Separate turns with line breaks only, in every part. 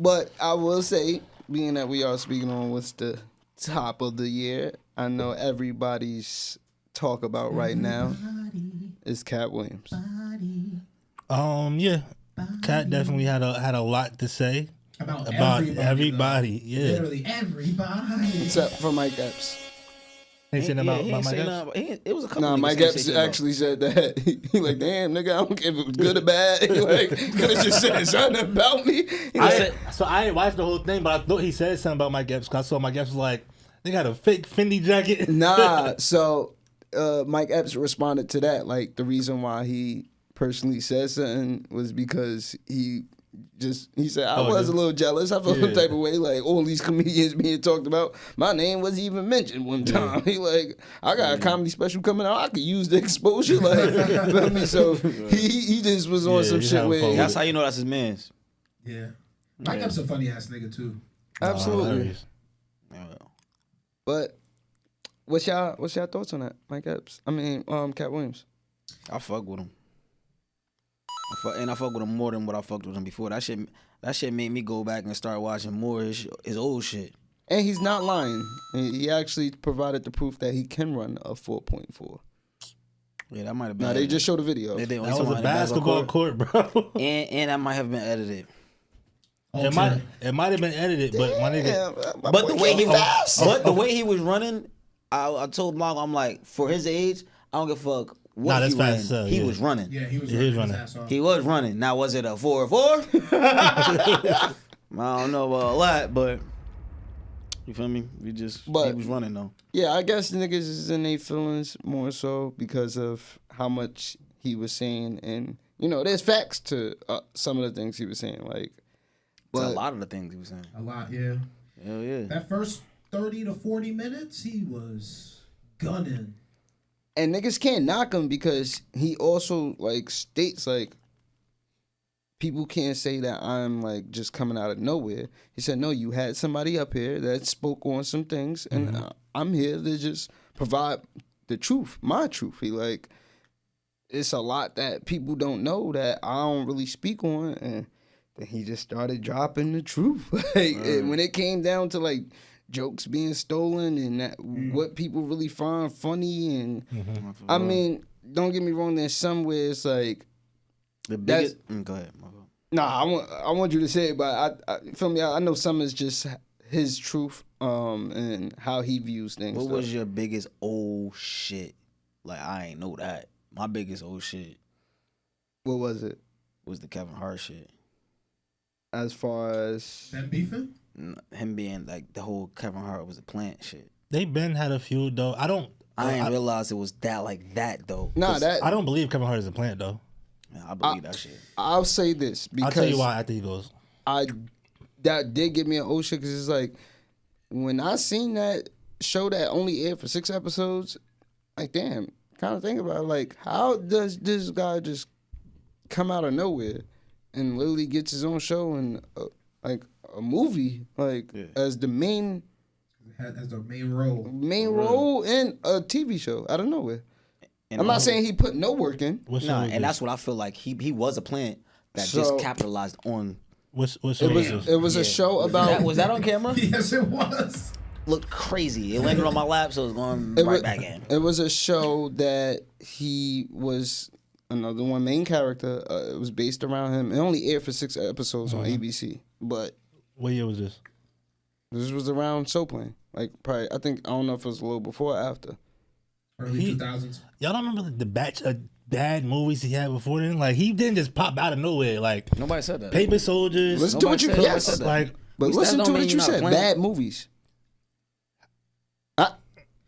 But I will say, being that we are speaking on what's the top of the year, I know everybody's talk about right now is Katt Williams.
Yeah, Katt definitely had a lot to say about everybody. Yeah,
Literally everybody,
except for Mike Epps.
Ain't saying about Mike Epps.
It was a couple.
Nah, Mike Epps actually said that. He like, damn, nigga, I don't care if it was good or bad. He like, could have just said something about me.
I ain't watched the whole thing, but I thought he said something about Mike Epps. Cause I saw Mike Epps was like, they got a fake Fendi jacket.
Nah, so Mike Epps responded to that. Like, the reason why he personally said something was because he said, I was a little jealous. I felt some type of way. Like, all these comedians being talked about. My name wasn't even mentioned one time. He like, I got a comedy special coming out. I could use the exposure. Like, you know what I mean? So he just was on some shit where.
That's how you know that's his man's.
Yeah. Mike Epps a funny ass nigga too.
Absolutely. But what's y'all thoughts on that, Mike Epps? I mean, Katt Williams.
I fuck with him. I fuck with him more than what I fucked with him before. That shit made me go back and start watching more his old shit.
And he's not lying. He actually provided the proof that he can run a 4.4.
Yeah, that might have been.
Nah, they just showed a video.
That was a basketball court, bro.
And that might have been edited.
It might have been edited, but my nigga.
But the way he was running, I told Margo, I'm like, for his age, I don't give a fuck. He was running.
Yeah, he was running.
He was running. Now, was it a 4.4? I don't know about a lot, but you feel me? He was running though.
Yeah, I guess niggas is in their feelings more so because of how much he was saying, and there's facts to some of the things he was saying. Like,
but a lot of the things he was saying.
A lot, yeah.
Hell yeah.
That first 30 to 40 minutes, he was gunning.
And niggas can't knock him because he also states people can't say that I'm just coming out of nowhere. He said, no, you had somebody up here that spoke on some things, and I'm here to just provide the truth, my truth. He it's a lot that people don't know that I don't really speak on, and then he just started dropping the truth. When it came down to jokes being stolen and what people really find funny, and I mean, don't get me wrong, there's some where it's the biggest.
Go ahead.
Nah, I want you to say it, but I feel me. I know some is just his truth, and how he views things.
What was your biggest old shit? I ain't know that. My biggest old shit.
What was it?
Was the Kevin Hart shit.
As far as
them beefing?
Him being the whole Kevin Hart was a plant shit.
They been had a few though. I didn't
realize it was that though.
Nah,
I don't believe Kevin Hart is a plant though.
Yeah, I believe that shit.
I'll say this because
I'll tell you why after he goes.
That did give me an old shit because it's when I seen that show that only aired for 6 episodes, damn, kind of think about it, how does this guy just come out of nowhere and literally gets his own show and a movie as the main role in a TV show out of nowhere. And I'm not saying he put no work in.
And that's what I feel like. He was a plant that just capitalized on.
It was a show about.
Was that on camera?
Yes, it was.
Looked crazy. It landed on my lap, so it was going back in.
It was a show that he was another one main character. It was based around him. It only aired for 6 episodes on ABC. But
what year was this?
This was around Soul Plane. Probably, I don't know if it was a little before or after.
Early 2000s.
Y'all don't remember the batch of bad movies he had before then? He didn't just pop out of nowhere.
Nobody said that.
Paper Soldiers.
Listen to what you said. But listen to what you said. Bad movies.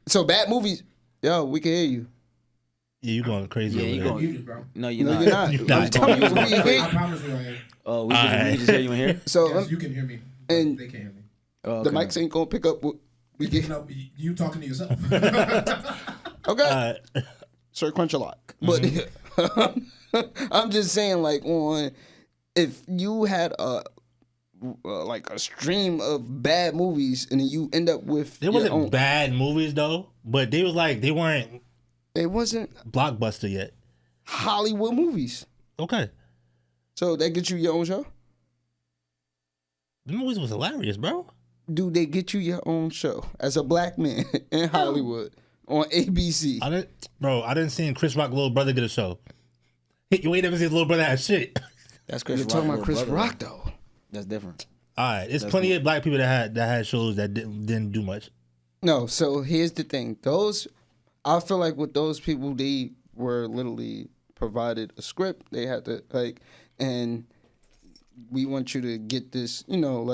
So bad movies. Yo, we can hear you.
Yeah, you going crazy.
Yeah,
you
going. Bro.
No, you're not.
You're not.
I promise you I am.
Oh, we can just hear you in here.
So
yes, you can hear me.
And
they can't hear me.
The mics ain't gonna pick up what we get.
You talking to yourself.
Okay. Sir Crunch a lot. But I'm just saying, if you had a stream of bad movies and then you end up with
there wasn't bad movies though, but they weren't.
It wasn't
blockbuster yet.
Hollywood movies.
Okay.
So that gets you your own show?
The movies was hilarious, bro.
Do they get you your own show as a black man in Hollywood on ABC?
I didn't see Chris Rock's little brother get a show. You ain't never seen his little brother have shit.
That's Chris
You're
Rock.
talking about Chris
brother.
Rock though.
That's different.
All right, it's plenty of black people that had shows that didn't do much.
No, so here's the thing. I feel like with those people, they were literally provided a script. They had to and we want you to get this, all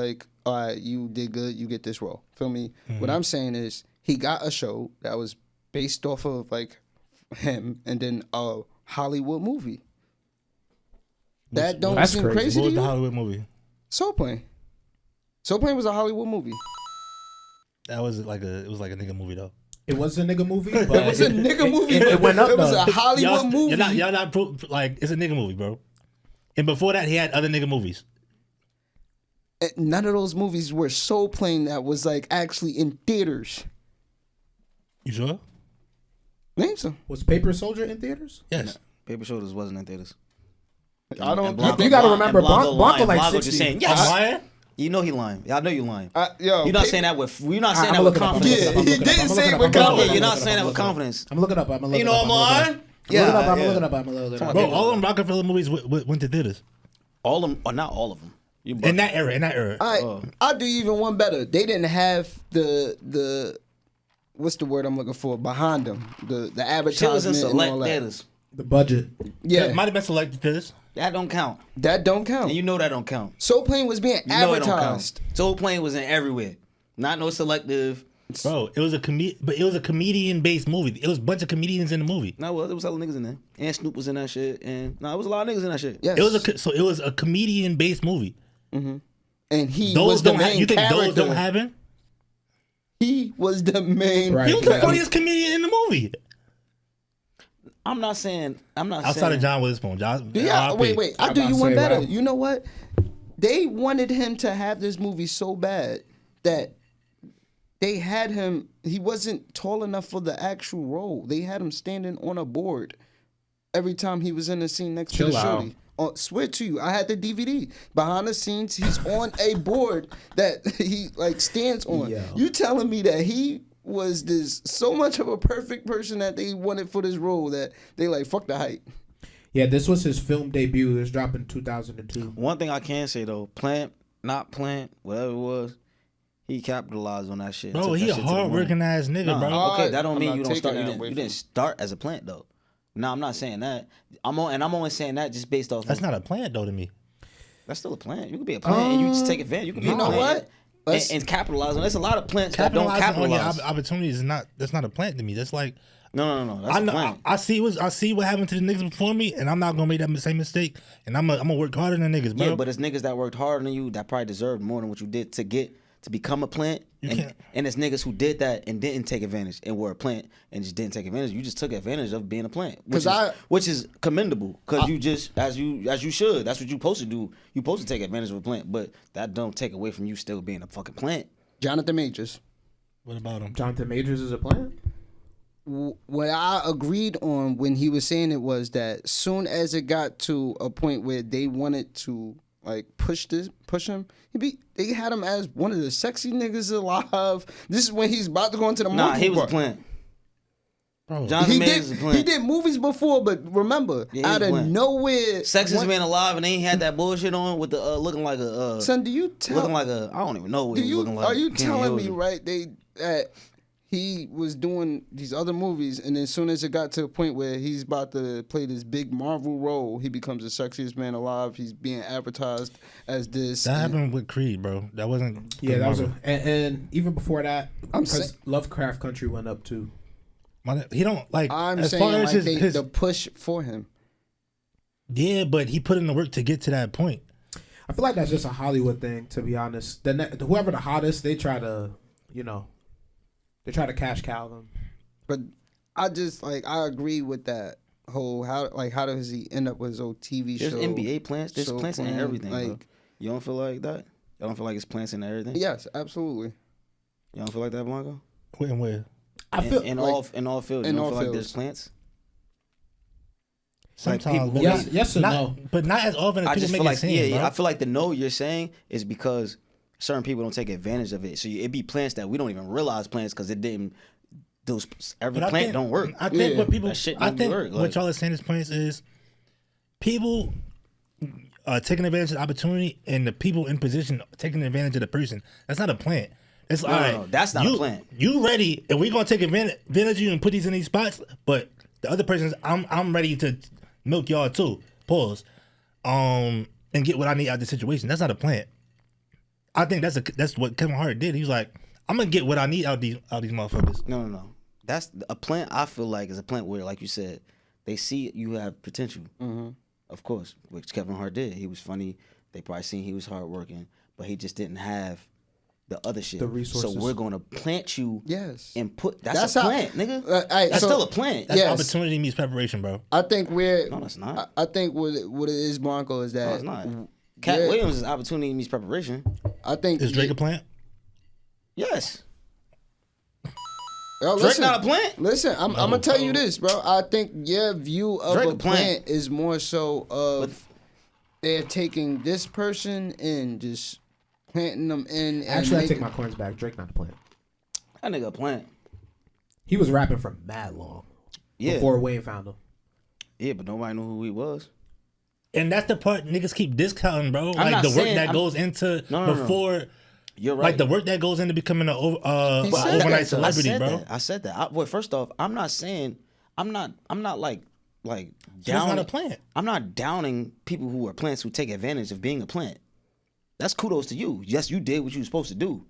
right, you did good, you get this role. Feel me? Mm-hmm. What I'm saying is he got a show that was based off of him and then a Hollywood movie. That don't seem crazy to
What was
you?
the Hollywood movie?
Soul Plane. Soul Plane was a Hollywood movie.
It was like a nigga movie though.
It was a nigga movie. But
It was a nigga movie.
It went up.
It was
though.
a Hollywood movie.
Y'all not it's a nigga movie, bro. And before that, he had other nigga movies.
None of those movies were Soul Plane that was actually in theaters.
You sure?
Name some.
Was Paper Soldier in theaters?
Yes.
Paper Shoulders wasn't in theaters.
I don't.
Blanco,
You gotta remember,
Blanco
Blanco like
Blanco
60.
just saying
I'm
yes.
lying?
You know he lying. Y'all know you lying.
Yo,
You're not saying that with. You're not saying
I'm
that with
looking up, I'm
confidence.
Yeah,
looking up,
he
I'm
didn't
looking
say
up,
it
I'm
with
looking up,
confidence.
Yeah, you're not
I'm
saying that with
looking up.
confidence.
I'm looking up. I'm looking
You know
up.
I'm
I'm
lying.
looking up. I'm
Yeah.
looking up. I'm looking up.
Bro, all them Rockefeller movies went to theaters.
All of them, or not all of them. You
In that era.
I'll do even one better. They didn't have the what's the word I'm looking for behind them, the
Shit was in
advertisement and all
select
that.
theaters.
The budget.
Yeah,
It might have been selected theaters.
That don't count.
that don't count.
And you know that don't count.
Soul Plane was being
You know it don't
advertised.
count. Soul Plane was in everywhere. Not no selective.
Bro, it was a comedian based movie. It was a bunch of comedians in the movie.
No, well, there was other niggas in there. And Snoop was in that shit. And it was a lot of niggas in that shit.
Yes,
It was a comedian based movie.
and he
Those
was the
don't have,
main
you think
character.
those don't happen?
He was the main.
Right.
He was the funniest comedian in the movie.
I'm not saying.
Outside of John Witherspoon.
Yeah, wait. I'll
I'm
do
about
you
to
one
say,
better.
wow.
You know what? They wanted him to have this movie so bad that they had him. He wasn't tall enough for the actual role. They had him standing on a board every time he was in the scene next to the
Chill out.
shorty. Swear to you, I had the DVD. Behind the scenes, he's on a board that he stands on.
Yo.
You telling me that he was this so much of a perfect person that they wanted for this role that they fuck the height.
Yeah, this was his film debut. It was dropped in 2002.
One thing I can say though, plant, not plant, whatever it was, he capitalized on that shit.
Bro,
Took
he
that
a
shit to the
hard
moon.
working ass nigga,
Nah,
bro.
okay, that don't
I'm
mean
not
you don't
taking
start.
that
You
away
didn't
from
start as a plant though. No, I'm not saying that. I'm only saying that just based off.
That's not a plant though to me.
That's still a plant. You could be a plant and you just take advantage. You could be
You
a
know
plant
what?
and capitalize on. There's a lot of plants that don't
Capitalizing on your
capitalize.
opportunities is not. That's not a plant to me. That's like
No. That's
I
a
know.
plant.
I see what happened to the niggas before me, and I'm not gonna make that same mistake. And I'm gonna work harder than niggas, bro.
Yeah, but it's niggas that worked harder than you that probably deserved more than what you did to become a plant. And it's niggas who did that and didn't take advantage and were a plant and just didn't take advantage. You just took advantage of being a plant, which is commendable because you just as you should. That's what you supposed to do. You supposed to take advantage of a plant, but that don't take away from you still being a fucking plant.
Jonathan Majors.
What about him?
Jonathan Majors is a plant?
What I agreed on when he was saying it was that soon as it got to a point where they wanted to push him, they had him as one of the sexy niggas alive. This is when he's about to go into the movie.
Nah, he was a
part.
plant.
Bro,
Jonathan Majors is a plant.
He did movies before, but remember,
Yeah, he
out
was
of
playing.
nowhere,
Sexist man alive and they ain't had that bullshit on with the looking like a
son, do you tell?
looking like a I don't even know what
Do
he was
you
looking like.
are you
Kenny
telling me
Hills.
right? That he was doing these other movies, and then as soon as it got to the point where he's about to play this big Marvel role, he becomes the sexiest man alive. He's being advertised as this.
that happened with Creed, bro. That wasn't.
Yeah, that was
Marvel.
and even before that,
I'm
because
saying-
Lovecraft Country went up too.
He don't like.
I'm
as
saying
far as his
the push for him.
yeah, but he put in the work to get to that point.
I feel like that's just a Hollywood thing, to be honest. Whoever the hottest, they try to, they try to cash cow them.
But I just I agree with that whole how does he end up with his old TV
There's
show?
NBA plants. There's
show
plants in
playing,
everything. Bro. You don't feel like that? You don't feel like it's plants in everything?
Yes, absolutely.
You don't feel like that, Blanco?
Where?
I feel
in
like-
all fields.
in
You
all
don't feel like
fields.
there's plants?
Sometimes,
yes and no.
but not as often as
I
people
just
make
feel
it
like
seem. bro.
I feel like the no you're saying is because certain people don't take advantage of it. So it be plants that we don't even realize plants because it didn't. Every plant don't work.
I think what people,
work.
What y'all are saying is plants is people taking advantage of the opportunity and the people in position taking advantage of the person. That's not a plant. It's
no, that's not a plant.
You ready, and we're gonna take advantage of you and put these in these spots. But the other person's, I'm ready to milk y'all too. Pause. And get what I need out of the situation. That's not a plant. I think that's what Kevin Hart did. He was like, I'm gonna get what I need out of these motherfuckers.
No. That's a plant. I feel like is a plant where, like you said, they see you have potential. Mm-hmm. Of course, which Kevin Hart did. He was funny. They probably seen he was hardworking, but he just didn't have the other shit.
The resources.
So we're gonna plant you.
Yes.
And put that's a plant, nigga. That's still a plant.
That's opportunity meets preparation, bro.
I think
no, that's not.
I think what it is, Blanco, is that
no, it's not. Katt Williams is opportunity meets preparation.
I think
is Drake a plant?
Yes.
Yo,
Drake not a plant?
Listen, I'm gonna tell you this, bro. I think your view of Drake a plant is more so of they're taking this person and just planting them in.
Actually, I take my coins back. Drake not a plant.
That nigga a plant.
He was rapping for mad long. Yeah. Before Wayne found him.
Yeah, but nobody knew who he was.
And that's the part niggas keep discounting, bro. Like the work that goes into before.
You're right.
Like the work that goes into becoming an overnight celebrity, bro.
I said that. Well, first off, I'm not saying I'm not like down.
Not a plant.
I'm not downing people who are plants who take advantage of being a plant. That's kudos to you. Yes, you did what you were supposed to do,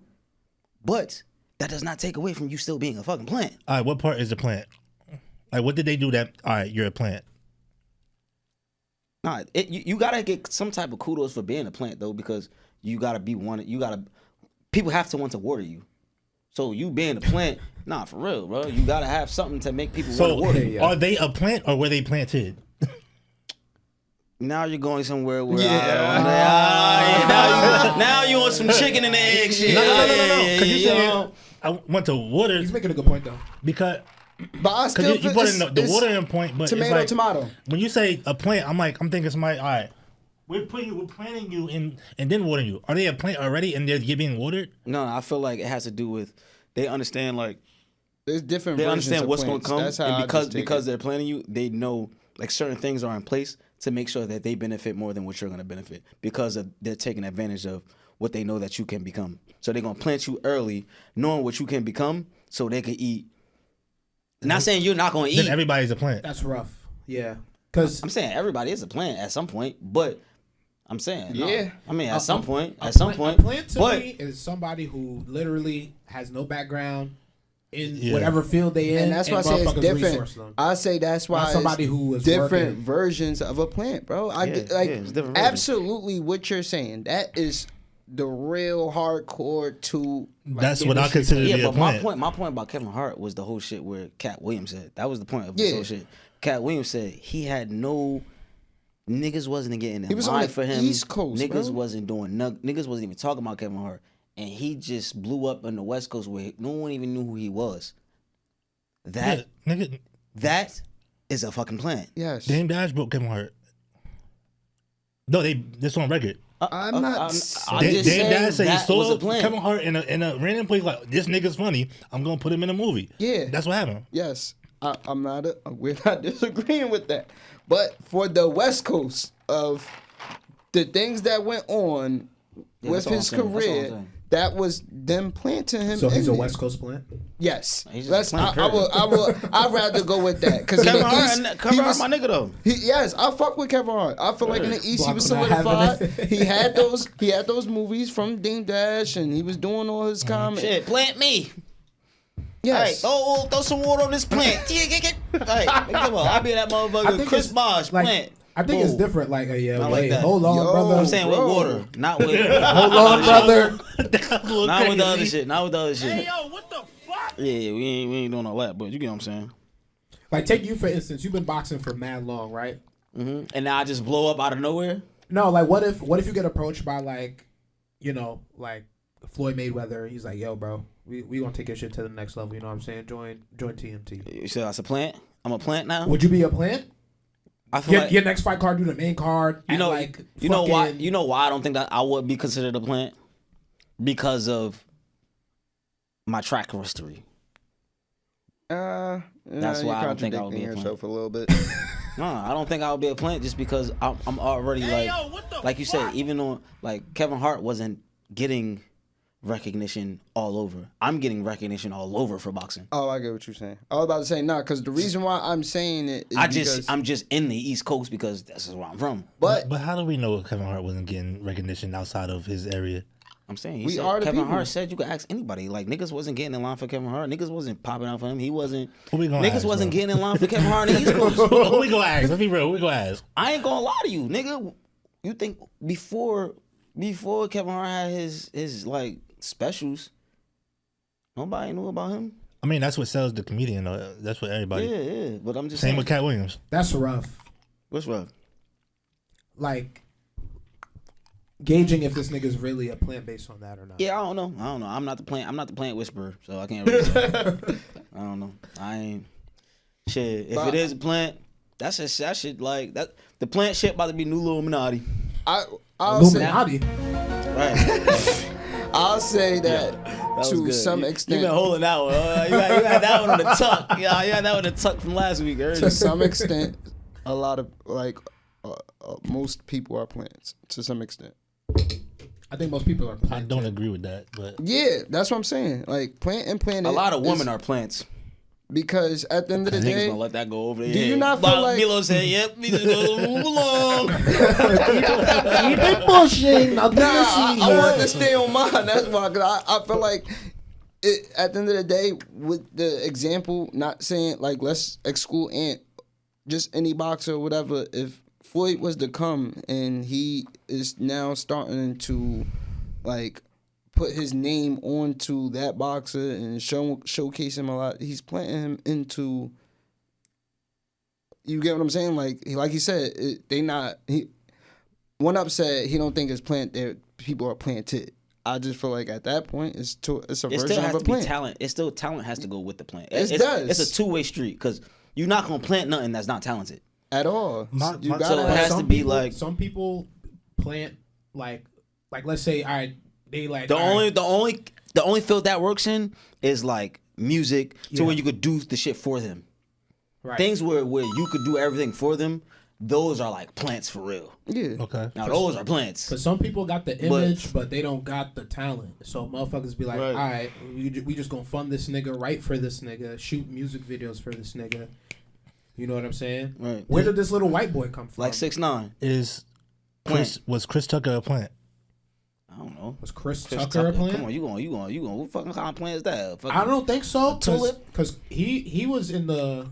but that does not take away from you still being a fucking plant.
All right, what part is the plant? Like, what did they do that? All right, you're a plant.
Nah, you gotta get some type of kudos for being a plant though, because you gotta be one. People have to want to water you. So you being a plant, nah, for real, bro. You gotta have something to make people want to water you.
Are they a plant or were they planted?
Now you're going somewhere where now you want some chicken and the egg shit.
No. Because you said I want to water.
He's making a good point though.
Because
but I still
you put in the watering point, but
tomato.
When you say a plant, I'm thinking somebody. All right, we're planting you and then watering you. Are they a plant already and they're being watered?
No, I feel like it has to do with they understand like
there's different.
They understand what's going to come, and because they're planting you, they know like certain things are in place to make sure that they benefit more than what you're going to benefit because they're taking advantage of what they know that you can become. So they're going to plant you early, knowing what you can become, so they can eat. Not saying you're not going to eat.
Then everybody's a plant.
That's rough. Yeah. Because
I'm saying everybody is a plant at some point, but I'm saying
yeah.
I mean at some point.
A plant to me is somebody who literally has no background in whatever field they in,
and that's why I say it's different. I say that's why somebody who is different versions of a plant, bro. Absolutely what you're saying. That is the real hardcore to.
That's what I consider to be a plant.
My point about Kevin Hart was the whole shit where Katt Williams said. That was the point of this whole shit. Katt Williams said he had no niggas wasn't getting in line for him.
East Coast,
niggas wasn't doing niggas wasn't even talking about Kevin Hart. And he just blew up on the West Coast where no one even knew who he was. That is a fucking plant.
Yes.
Dame Dash broke Kevin Hart. No, this on record.
I'm not.
Dame Dash said he saw Kevin Hart in a random place like this nigga's funny. I'm gonna put him in a movie.
Yeah,
that's what happened.
Yes, we're not disagreeing with that. But for the West Coast of the things that went on with his career. That was them planting him.
So he's a West Coast plant.
Yes, I'd rather go with that because
Kevin Hart, my nigga though.
Yes, I fuck with Kevin Hart. I feel like in the East he was solidified. He had those movies from Dame Dash, and he was doing all his comments.
Shit, plant me.
Yes.
All right, throw some water on this plant. All right, come on. I'll be that motherfucker. Chris Bosh, plant.
I think it's different. Like, hold on, brother.
I'm saying with water, not with.
Hold on, brother.
Not with the other shit.
Hey, yo, what the fuck?
Yeah, we ain't doing all that, but you get what I'm saying.
Like, take you for instance. You've been boxing for mad long, right?
Mm-hmm. And now I just blow up out of nowhere.
No, like, what if you get approached by like Floyd Mayweather? He's like, yo, bro, we gonna take your shit to the next level. You know what I'm saying? Join TMT.
You said that's a plant. I'm a plant now.
Would you be a plant?
I feel
your next fight card, do the main card.
You know why? You know why I don't think that I would be considered a plant. because of my track history. That's why I don't think I would be a plant.
A little bit.
No, I don't think I would be a plant just because I'm already like you said, even on like Kevin Hart wasn't getting recognition all over. I'm getting recognition all over for boxing.
Oh, I get what you're saying. I was about to say because the reason why I'm saying it is
I'm just in the East Coast because that's where I'm from.
But how do we know Kevin Hart wasn't getting recognition outside of his area?
I'm saying Kevin Hart said you could ask anybody. Like niggas wasn't getting in line for Kevin Hart. Niggas wasn't popping out for him. He wasn't. Niggas wasn't getting in line for Kevin Hart in the East Coast.
Who we gonna ask? Let's be real. Who we gonna ask?
I ain't gonna lie to you, nigga. You think before Kevin Hart had his like specials, nobody knew about him?
I mean, that's what sells the comedian, though. That's what everybody.
Yeah. But I'm just
same
saying.
with Katt Williams.
That's rough.
What's rough?
Like gauging if this nigga's really a plant based on that or not.
Yeah, I don't know. I'm not the plant whisperer, so I can't really say. I don't know. I ain't shit. If it is a plant, that shit like that. The plant shit about to be new Illuminati.
Illuminati.
Right.
I'll say that to some extent.
You been holding that one. You had that one on the tuck. Yeah, you had that one on the tuck from last week.
To some extent, a lot of most people are plants. To some extent.
I think most people are plants.
I don't agree with that, but
yeah, that's what I'm saying. Like plant and planet.
A lot of women are plants.
Because at the end of the day,
gonna let that go over there.
Do you not feel like
Milo said, "Yep, we just gonna move along."
Keep it pushing.
I want to stay on mine. That's why. Cause I feel like at the end of the day, with the example, not saying like let's exclude Ant, just any boxer or whatever. If Floyd was to come and he is now starting to like put his name onto that boxer and showcase him a lot, he's planting him into. You get what I'm saying? Like he said, One Up said he don't think it's plant. People are planted. I just feel like at that point it's a version of a plant.
Talent. It's still talent has to go with the plant.
It does.
It's a two-way street because you're not gonna plant nothing that's not talented
at all.
So it has to be like
some people plant like let's say all right. They like
the only field that works in is like music, to where you could do the shit for them. Right. Things where you could do everything for them. Those are like plants for real.
Yeah.
Okay.
Now those are plants.
But some people got the image, but they don't got the talent. So motherfuckers be like, all right, we just gonna fund this nigga, write for this nigga, shoot music videos for this nigga. You know what I'm saying? Right. Where did this little white boy come from?
Like 6ix9ine.
Was Chris Tucker a plant?
I don't know.
Was Chris Tucker a plant?
Come on, you going? What fucking kind of plant is that?
I don't think so. Because he was in the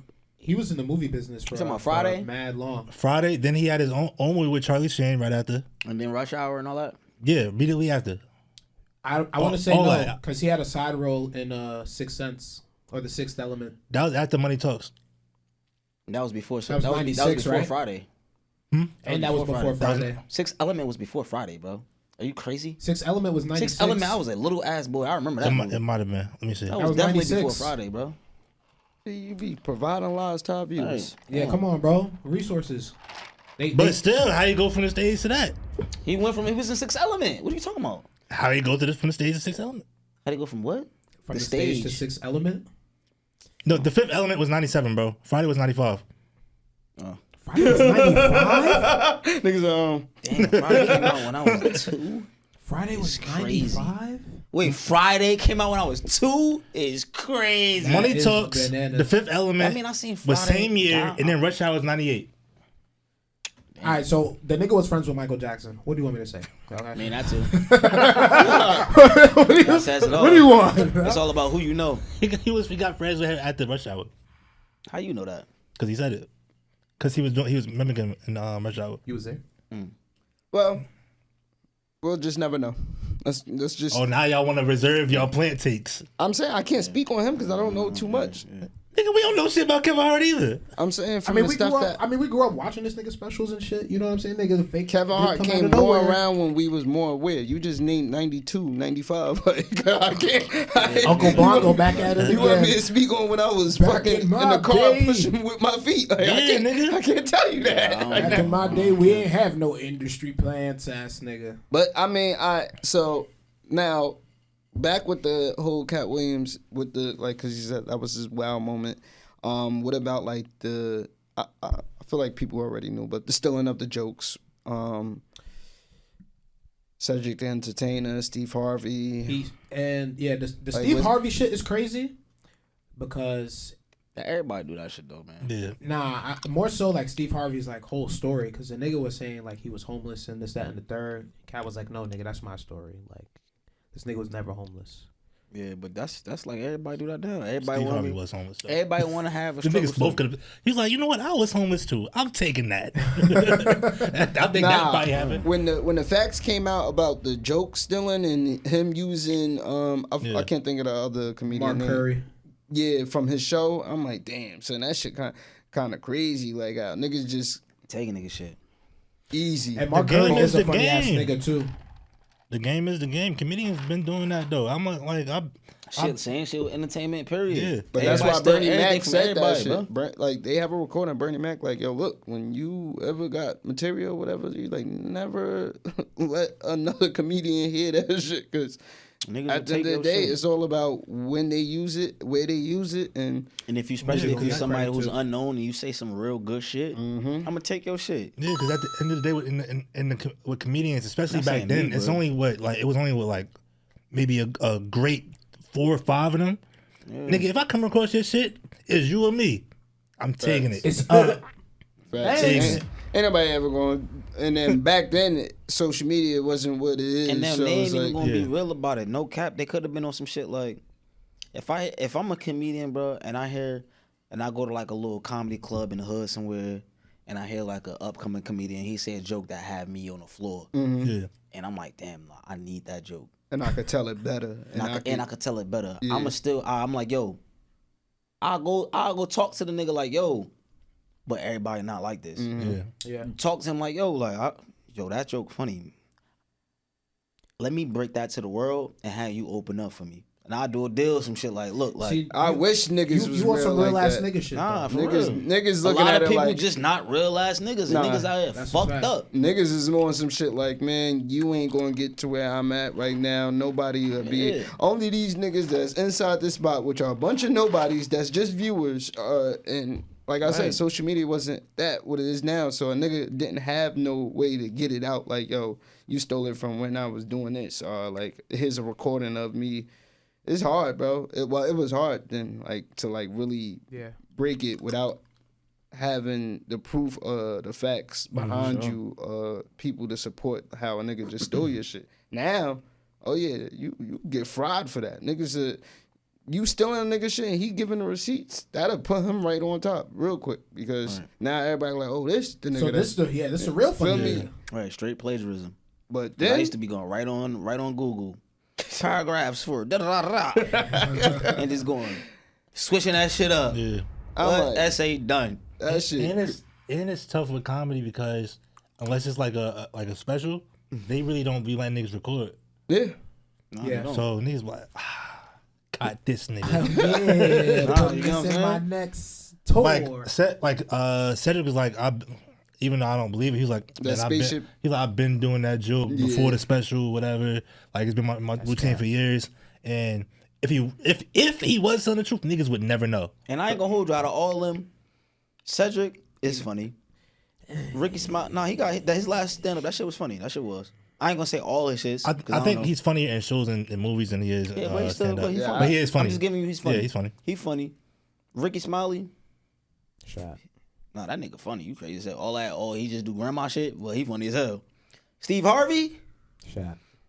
movie business for
Friday?
Mad long.
Friday. Then he had his own movie with Charlie Sheen right after.
And then Rush Hour and all that.
Yeah, immediately after.
I want to say no because he had a side role in Sixth Sense or The Sixth Element.
That was after Money Talks.
That was before.
That was 96,
that was before
right?
Friday.
And that was before Friday.
Sixth Element was before Friday, bro. Are you crazy?
Sixth Element was 96.
Sixth Element, I was a little ass boy. I remember that.
It might have been. Let me see.
That was definitely 96. Before Friday, bro.
You be providing lies to our viewers.
Right. Yeah, come on, bro. Resources.
But still, how you go from the stage to that?
He was in Sixth Element. What are you talking about?
How you go from the stage to Sixth Element?
How do you go from what?
From the stage to Sixth Element?
No, the Fifth Element was 97, bro. Friday was 95.
Oh.
Friday was 95?
Niggas,
damn, Friday came out when I was 2.
Friday was 95?
Wait, Friday came out when I was 2? Is crazy.
Money Talks, The Fifth Element.
I mean, I seen Friday
was same year, and then Rush Hour was 98.
All right, so the nigga was friends with Michael Jackson. What do you want me to say? Okay.
I mean, that too.
That says it all. What do you want?
It's all about who you know.
He got friends with him at the Rush Hour.
How you know that?
Because he said it. Because he was mimicking in Rush Hour.
He was there.
Well, we'll just never know. Let's just.
Oh, now y'all want to reserve y'all plant takes.
I'm saying I can't speak on him because I don't know too much.
Nigga, we don't know shit about Kevin Hart either.
I'm saying we
grew up watching this nigga specials and shit. You know what I'm saying? Nigga, the fake
Kevin Hart came more around when we was more aware. You just named 92, 95. Like, I can't.
Uncle Blanco back at it again.
You want me to speak on when I was fucking in the car pushing with my feet? Like,
nigga.
I can't tell you that.
Back in my day, we ain't have no industry plants, ass nigga.
But I mean, so Now, back with the whole Katt Williams with the like, because he said that was his wow moment. What about like the? I feel like people already knew, but the stealing of the jokes. Cedric the Entertainer, Steve Harvey,
the Steve Harvey shit is crazy because
everybody do that shit though, man.
Yeah.
Nah, more so like Steve Harvey's like whole story because the nigga was saying like he was homeless and this, that, and the third. Katt was like, no, nigga, that's my story. Like this nigga was never homeless.
Yeah, but that's like everybody do that now. Everybody
Steve Harvey was homeless. Though.
Everybody want to have a
the niggas both could. He's like, you know what? I was homeless too. I'm taking that. I think that probably happened.
When the facts came out about the joke stealing and him using I can't think of the other comedian
Mark Curry.
Yeah, from his show. I'm like, damn, son, that shit kind of crazy. Like niggas just
taking nigga shit
easy.
And Mark Curry is a funny ass nigga too.
The game is the game. Comedians been doing that though.
Same shit with entertainment, period.
Yeah, but that's why Bernie Mac said that shit. Like they have a recording of Bernie Mac like, yo, look, when you ever got material or whatever, you like never let another comedian hear that shit because at the end of the day, it's all about when they use it, where they use it, and
if you especially if you're somebody who's unknown and you say some real good shit, I'm gonna take your shit.
Yeah, because at the end of the day, with comedians, especially back then, it's only it was only with maybe a great 4 or 5 of them. Yeah. Nigga, if I come across this shit, it's you or me. I'm taking it.
It's
Ain't nobody ever going. And then back then, social media wasn't what it is.
And then they ain't even gonna be real about it. No cap. They could have been on some shit like, if I'm a comedian, bro, and I go to like a little comedy club in the hood somewhere, and I hear like an upcoming comedian, he say a joke that had me on the floor, and I'm like, damn, I need that joke.
And I could tell it better.
And I could tell it better. Yeah. I'm like, yo, I'll go talk to the nigga like, yo, but everybody not like this.
Yeah.
Talk to him like, yo, that joke funny. Let me break that to the world and have you open up for me. And I'll do a deal, some shit like, look, like. See,
I wish niggas was
you want
real
some real
like
ass
that.
nigga shit.
Nah, for
niggas,
real.
Niggas looking at it like.
A lot of people just not real ass niggas. And niggas out here fucked up.
Niggas is on some shit like, man, you ain't gonna get to where I'm at right now. Nobody will be. Only these niggas that's inside this spot, which are a bunch of nobodies that's just viewers. And like I said, social media wasn't that what it is now. So a nigga didn't have no way to get it out. Like, yo, you stole it from when I was doing this. Like, here's a recording of me. It's hard, bro. It was hard then, to really break it without having the proof, the facts behind you, people to support how a nigga just stole your shit. Now, you get fried for that. Niggas, you stealing a nigga shit and he giving the receipts. That'll put him right on top real quick because now everybody like, oh, this the nigga.
So this is a real funny.
Right, straight plagiarism.
But then
I used to be going right on Google. Paragraphs for and just going switching that shit up.
Yeah,
essay done.
That shit.
And it's tough with comedy because unless it's like a special, they really don't be letting niggas record.
Yeah,
So niggas like, got this nigga.
Put this in my next tour.
Cedric was like, even though I don't believe it, he's like, I've been doing that joke before the special, whatever. Like, it's been my routine for years. And if he was telling the truth, niggas would never know.
And I ain't gonna hold you out of all of them. Cedric is funny. Ricky Smile, he got his last stand up. That shit was funny. That shit was. I ain't gonna say all his shit.
I think he's funnier in shows and movies than he is stand up.
But
he is funny.
I'm just giving you he's funny.
Yeah, he's funny.
He funny. Ricky Smiley.
Shot.
Nah, that nigga funny. You crazy. He just do grandma shit? Well, he funny as hell. Steve Harvey?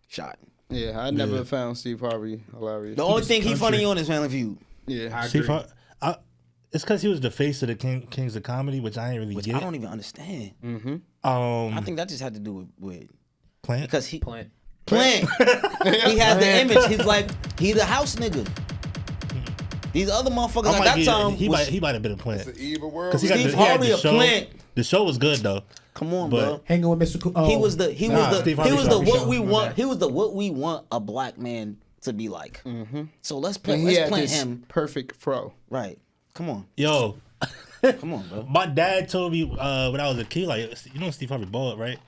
Shot.
Yeah, I never found Steve Harvey hilarious.
The only thing he funny on is Family Feud.
Yeah,
Steve it's because he was the face of the Kings of Comedy, which I ain't really get.
I don't even understand.
Mm-hmm.
I think that just had to do with
Plant.
Because he
Plant.
He has the image. He's like, he the house nigga. These other motherfuckers at that time.
He might have been a Plant.
It's an evil world.
Because
Steve Harvey a Plant.
The show was good though.
Come on, bro.
Hanging with Mr. Cool.
He was the what we want a black man to be like.
Mm-hmm.
So let's plant him.
Perfect fro.
Right. Come on.
Yo.
Come on, bro.
My dad told me when I was a kid, like, you know Steve Harvey bald, right?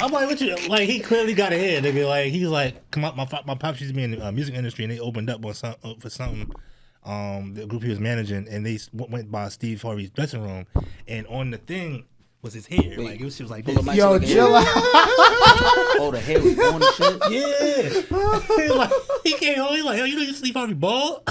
I'm like, what you like? He clearly got a head, nigga. Like he's like, come up. My pops used to be in the music industry, and they opened up on for something. The group he was managing, and they went by Steve Harvey's dressing room, and on the thing was his hair. Wait, like it was like this.
Yo, chill out.
Oh, the hair was on and shit.
Yeah. He came home. He's like, yo, you know you Steve Harvey bald?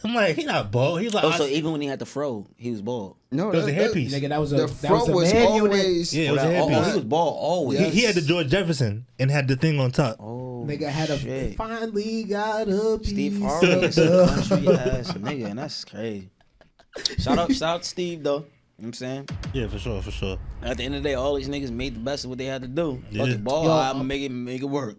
I'm like, he not bald. He's like,
oh, so even when he had the fro, he was bald.
No,
that was a hairpiece.
Nigga, that was a
the fro was
man
always.
Yeah, it was a hairpiece.
He was bald always.
Yes.
He had the George Jefferson and had the thing on top.
Oh,
nigga had a finally got a piece.
Steve Harvey is a country ass nigga, and that's crazy. Shout out to Steve though. You know what I'm saying?
Yeah, for sure.
At the end of the day, all these niggas made the best of what they had to do.
Yeah.
Fuck the ball, I'm gonna make it work.